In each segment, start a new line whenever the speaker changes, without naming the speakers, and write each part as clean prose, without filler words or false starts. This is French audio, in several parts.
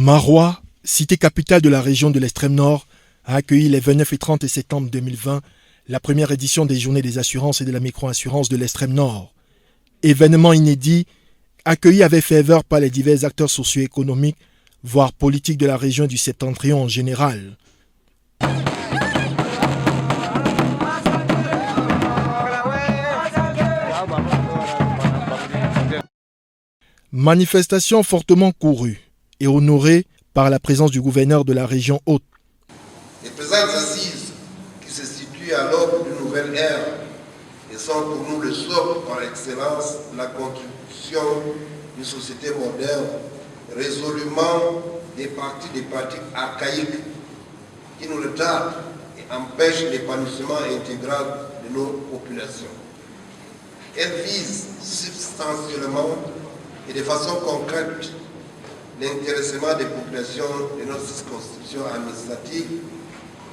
Marois, cité capitale de la région de l'extrême nord, a accueilli les 29 et 30 septembre 2020 la première édition des Journées des assurances et de la micro-assurance de l'extrême nord. Événement inédit, accueilli avec ferveur par les divers acteurs socio-économiques, voire politiques de la région du Septentrion en général. Manifestation fortement courue et honorée par la présence du gouverneur de la région haute.
Les présentes assises qui se situent à l'aube d'une nouvelle ère et sont pour nous le socle par excellence de la contribution d'une société moderne résolument départie des pratiques archaïques qui nous retardent et empêchent l'épanouissement intégral de nos populations. Elle vise substantiellement et de façon concrète l'intéressement des populations de notre circonscription administrative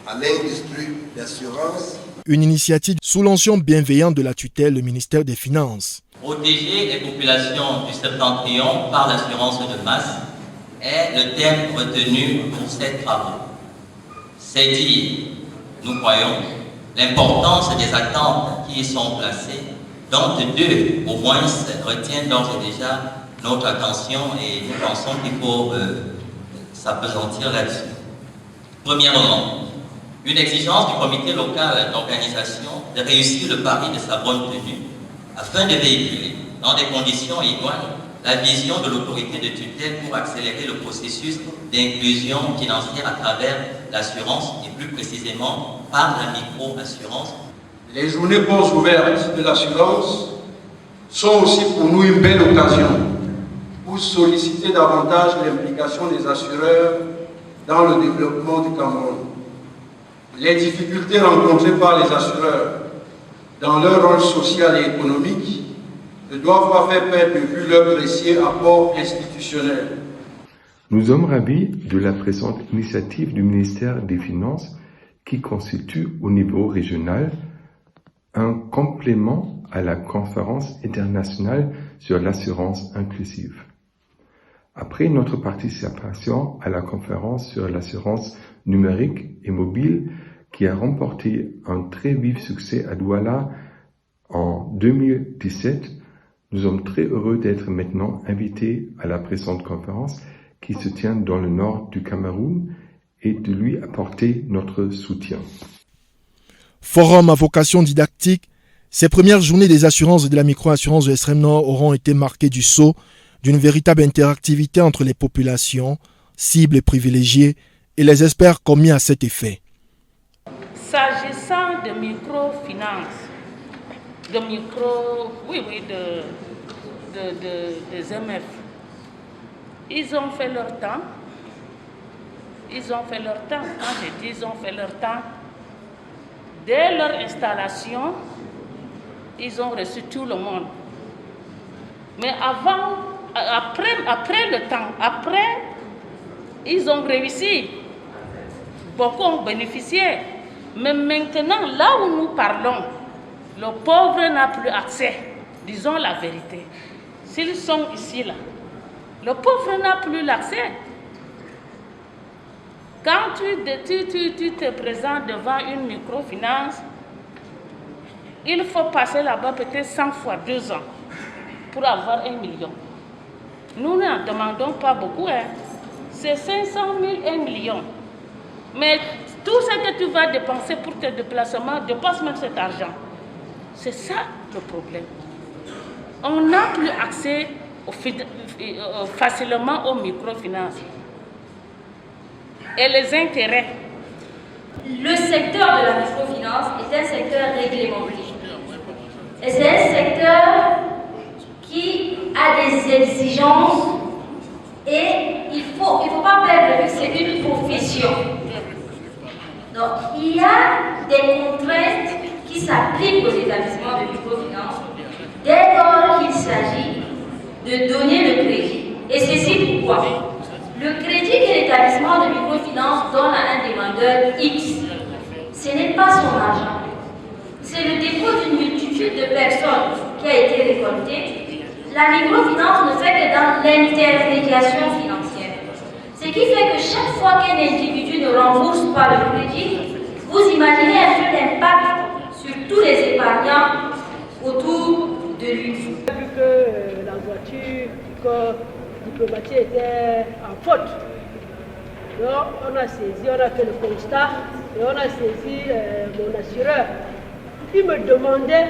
à l'industrie d'assurance.
Une initiative sous l'onction bienveillante de la tutelle du ministère des Finances.
Protéger les populations du Septentrion par l'assurance de masse est le thème retenu pour ces travaux. C'est dire, nous croyons, l'importance des attentes qui y sont placées, dont deux au moins retiennent d'ores et déjà notre attention et nous pensons qu'il faut s'appesantir là-dessus. Premièrement, une exigence du comité local d'organisation de réussir le pari de sa bonne tenue afin de véhiculer, dans des conditions idoines, la vision de l'autorité de tutelle pour accélérer le processus d'inclusion financière à travers l'assurance et plus précisément par la micro-assurance.
Les journées portes ouvertes de l'assurance sont aussi pour nous une belle occasion pour solliciter davantage l'implication des assureurs dans le développement du Cameroun. Les difficultés rencontrées par les assureurs dans leur rôle social et économique ne doivent pas faire perdre de vue leur précieux apport institutionnel.
Nous sommes ravis de la présente initiative du ministère des Finances qui constitue au niveau régional un complément à la conférence internationale sur l'assurance inclusive. Après notre participation à la conférence sur l'assurance numérique et mobile qui a remporté un très vif succès à Douala en 2017, nous sommes très heureux d'être maintenant invités à la présente conférence qui se tient dans le nord du Cameroun et de lui apporter notre soutien.
Forum à vocation didactique, ces premières journées des assurances et de la micro-assurance de l'extrême nord auront été marquées du sceau d'une véritable interactivité entre les populations, cibles et privilégiées, et les experts commis à cet effet.
S'agissant de microfinance, des MF, ils ont fait leur temps. Quand je dis ils ont fait leur temps, dès leur installation, ils ont reçu tout le monde. Mais après le temps, ils ont réussi. Beaucoup ont bénéficié. Mais maintenant, là où nous parlons, le pauvre n'a plus accès. Disons la vérité. S'ils sont ici, là, le pauvre n'a plus l'accès. Quand tu te présentes devant une microfinance, il faut passer là-bas peut-être 100 fois 2 ans pour avoir 1 million. Nous n'en demandons pas beaucoup. C'est 500 000, 1 million. Mais tout ce que tu vas dépenser pour tes déplacements, dépense même cet argent. C'est ça le problème. On n'a plus accès facilement aux microfinances. Et les intérêts.
Le secteur de la microfinance est un secteur réglementé. Et c'est un secteur qui a des exigences et il faut pas perdre que c'est une profession. Donc il y a des contraintes qui s'appliquent aux établissements de microfinance dès lors qu'il s'agit de donner le crédit. Et ceci pourquoi? Le crédit que l'établissement de microfinance donne à un demandeur X, ce n'est pas son argent. C'est le dépôt d'une multitude de personnes qui a été récoltée. La microfinance ne fait que dans l'intermédiation financière. Ce qui fait que chaque fois qu'un individu ne rembourse pas le crédit, vous imaginez un peu l'impact sur tous les épargnants autour de lui.
Vu que la voiture diplomatique était en faute, donc on a saisi, on a fait le constat et on a saisi mon assureur. Il me demandait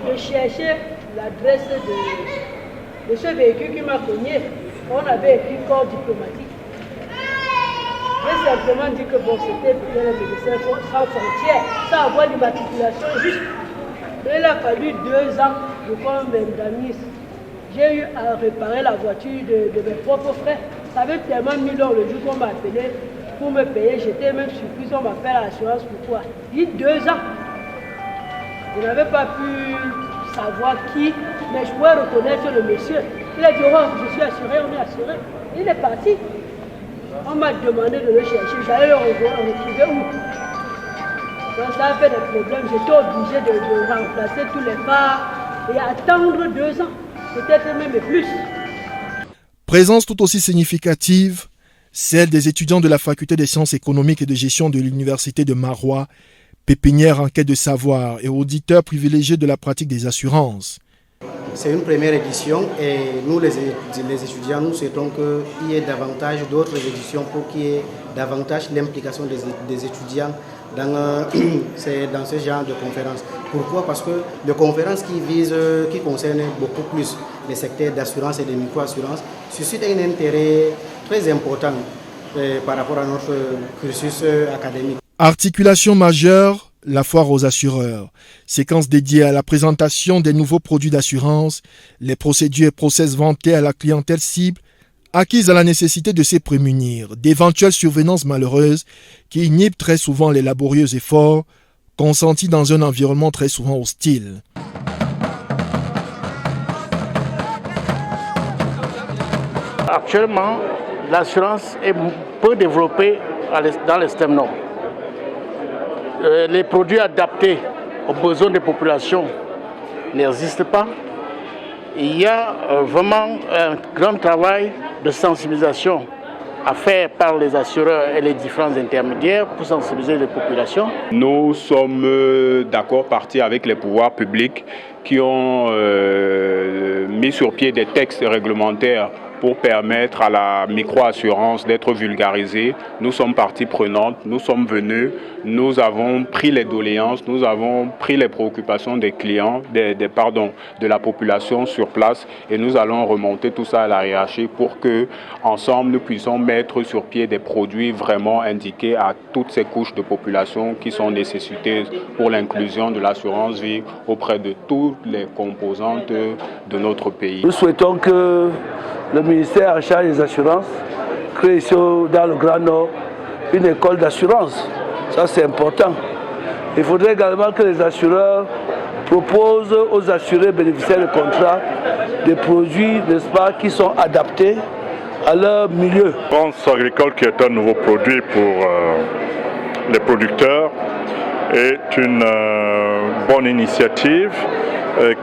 de chercher l'adresse de ce véhicule qui m'a cogné. On avait écrit corps diplomatique. J'ai simplement dit que bon, c'était peut-être le médecin sans frontières, sans avoir l'immatriculation juste. Mais il a fallu 2 ans de comme indemniste. J'ai eu à réparer la voiture de mes propres frères. Ça avait tellement mis l'heure le jour qu'on m'a appelé pour me payer. J'étais même surprise, on m'appelle à l'assurance. Pourquoi? Il y a 2 ans. Je n'avais pas pu savoir qui, mais je pouvais reconnaître le monsieur. Il a dit, oh, je suis assuré, on est assuré. Il est parti. On m'a demandé de le chercher. J'allais le retrouver où? Donc ça a fait des problèmes. J'étais obligé de remplacer tous les phares et attendre 2 ans. Peut-être même plus.
Présence tout aussi significative, celle des étudiants de la faculté des sciences économiques et de gestion de l'université de Marois, pépinière en quête de savoir et auditeurs privilégiés de la pratique des assurances.
C'est une première édition et nous les étudiants, nous souhaitons qu'il y ait davantage d'autres éditions pour qu'il y ait davantage l'implication des étudiants dans ce genre de conférences. Pourquoi? Parce que les conférences qui concernent beaucoup plus les secteurs d'assurance et de micro-assurance suscitent un intérêt très important par rapport à notre cursus académique.
Articulation majeure, la foire aux assureurs. Séquence dédiée à la présentation des nouveaux produits d'assurance, les procédures et process vantés à la clientèle cible, acquise à la nécessité de se prémunir d'éventuelles survenances malheureuses qui inhibent très souvent les laborieux efforts consentis dans un environnement très souvent hostile.
Actuellement, l'assurance est peu développée dans l'extrême nord. Les produits adaptés aux besoins des populations n'existent pas. Il y a vraiment un grand travail de sensibilisation à faire par les assureurs et les différents intermédiaires pour sensibiliser les populations.
Nous sommes d'accord partis avec les pouvoirs publics qui ont mis sur pied des textes réglementaires pour permettre à la micro-assurance d'être vulgarisée. Nous sommes partie prenante, nous sommes venus, nous avons pris les doléances, nous avons pris les préoccupations des clients, de la population sur place et nous allons remonter tout ça à la hiérarchie pour que, ensemble, nous puissions mettre sur pied des produits vraiment indiqués à toutes ces couches de population qui sont nécessitées pour l'inclusion de l'assurance vie auprès de toutes les composantes de notre pays.
Nous souhaitons que le ministère en charge des assurances crée ici dans le Grand Nord une école d'assurance. Ça, c'est important. Il faudrait également que les assureurs proposent aux assurés bénéficiaires de contrats des produits, n'est-ce pas, qui sont adaptés à leur milieu.
L'assurance agricole, qui est un nouveau produit pour les producteurs, est une bonne initiative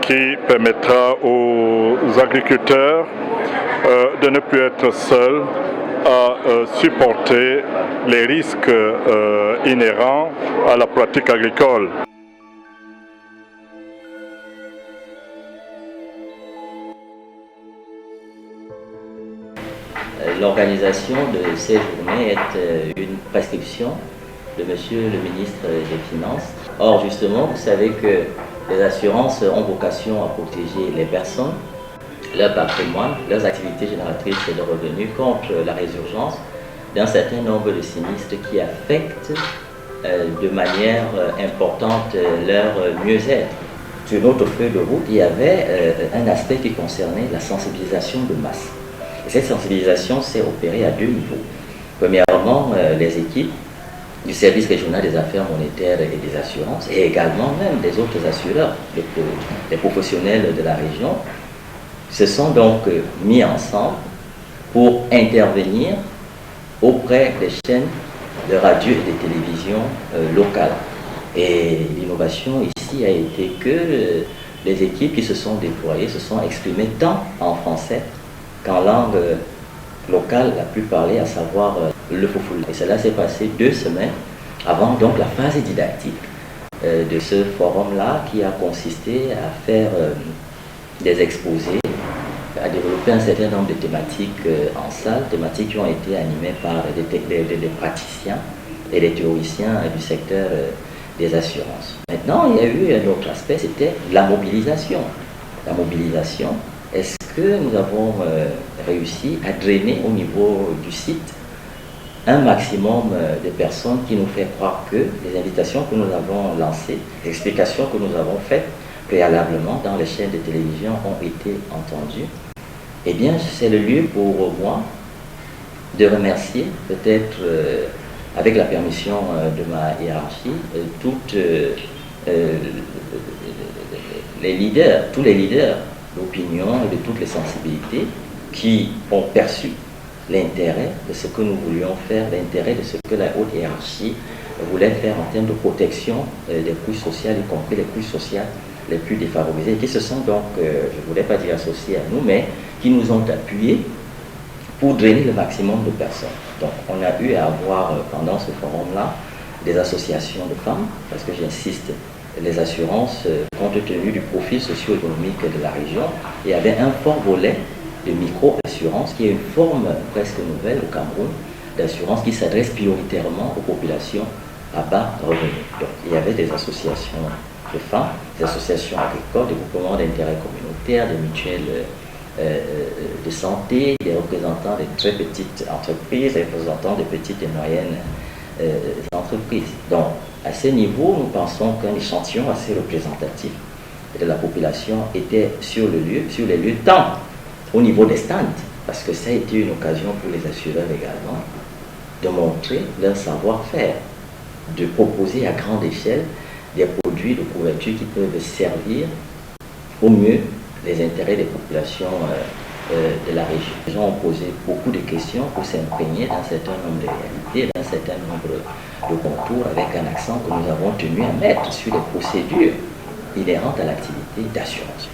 qui permettra aux agriculteurs de ne plus être seuls à supporter les risques inhérents à la pratique agricole.
L'organisation de ces journées est une prescription de Monsieur le ministre des Finances. Or, justement, vous savez que les assurances ont vocation à protéger les personnes, leur patrimoine, leurs activités génératrices de revenus contre la résurgence d'un certain nombre de sinistres qui affectent de manière importante leur mieux-être. Sur notre feuille de route, il y avait un aspect qui concernait la sensibilisation de masse. Et cette sensibilisation s'est opérée à 2 niveaux. Premièrement, les équipes du service régional des affaires monétaires et des assurances, et également même des autres assureurs, les professionnels de la région, se sont donc mis ensemble pour intervenir auprès des chaînes de radio et de télévision locales. Et l'innovation ici a été que les équipes qui se sont déployées se sont exprimées tant en français qu'en langue
locale la plus parlée, à savoir le Fofoulah. Et cela s'est passé 2 semaines avant donc la phase didactique de ce forum-là, qui a consisté à faire des exposés, à développer un certain nombre de thématiques en salle, thématiques qui ont été animées par des praticiens et des théoriciens du secteur des assurances. Maintenant, il y a eu un autre aspect, c'était la mobilisation. La mobilisation, est-ce que nous avons réussi à drainer au niveau du site un maximum de personnes qui nous fait croire que les invitations que nous avons lancées, les explications que nous avons faites préalablement dans les chaînes de télévision ont été entendues? Eh bien, c'est le lieu pour moi de remercier, peut-être avec la permission de ma hiérarchie, tous les leaders d'opinion et de toutes les sensibilités qui ont perçu l'intérêt de ce que nous voulions faire, l'intérêt de ce que la haute hiérarchie voulait faire en termes de protection des couches sociales, y compris les couches sociales les plus défavorisées, qui se sont donc, je ne voulais pas dire associés à nous, mais qui nous ont appuyés pour drainer le maximum de personnes. Donc on a eu à avoir pendant ce forum-là des associations de femmes, parce que j'insiste, les assurances, compte tenu du profil socio-économique de la région, il y avait un fort volet de micro-assurance, qui est une forme presque nouvelle au Cameroun, d'assurance qui s'adresse prioritairement aux populations à bas revenus. Donc il y avait des associations de femmes, des associations agricoles, des groupements d'intérêt communautaire, des mutuelles de santé, des représentants de très petites entreprises, des représentants de petites et moyennes entreprises. Donc à ce niveau, nous pensons qu'un échantillon assez représentatif de la population était sur les lieux, tant au niveau des stands, parce que ça a été une occasion pour les assureurs également de montrer leur savoir-faire, de proposer à grande échelle des produits de couverture qui peuvent servir au mieux les intérêts des populations de la région. Les gens ont posé beaucoup de questions pour s'imprégner d'un certain nombre de réalités, d'un certain nombre de contours, avec un accent que nous avons tenu à mettre sur les procédures inhérentes à l'activité d'assurance.